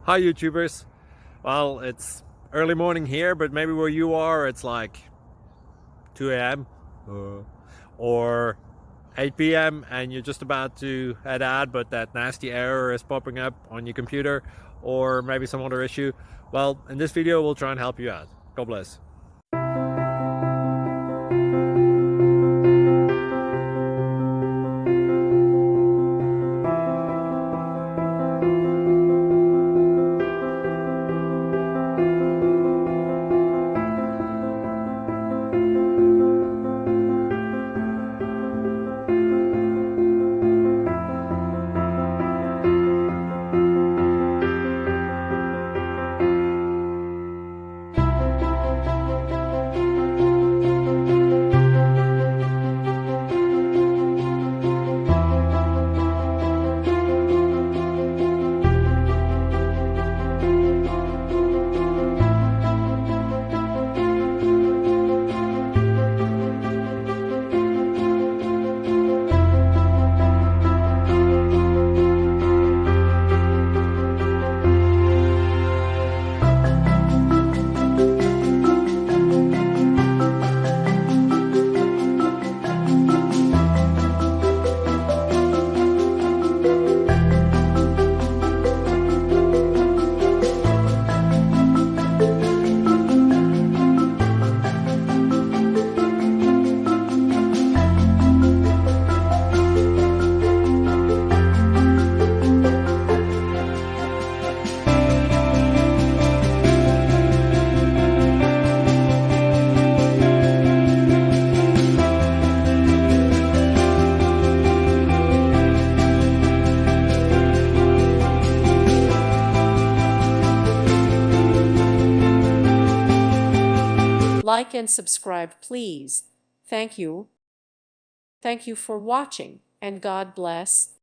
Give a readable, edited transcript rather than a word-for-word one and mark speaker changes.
Speaker 1: Hi YouTubers. Well, it's early morning here, but maybe where you are it's like 2 a.m. or 8 p.m. and you're just about to head out, but that nasty error is popping up on your computer, or maybe some other issue. Well, in this video we'll try and help you out. God bless.
Speaker 2: Like and subscribe, please. Thank you. Thank you for watching, and God bless.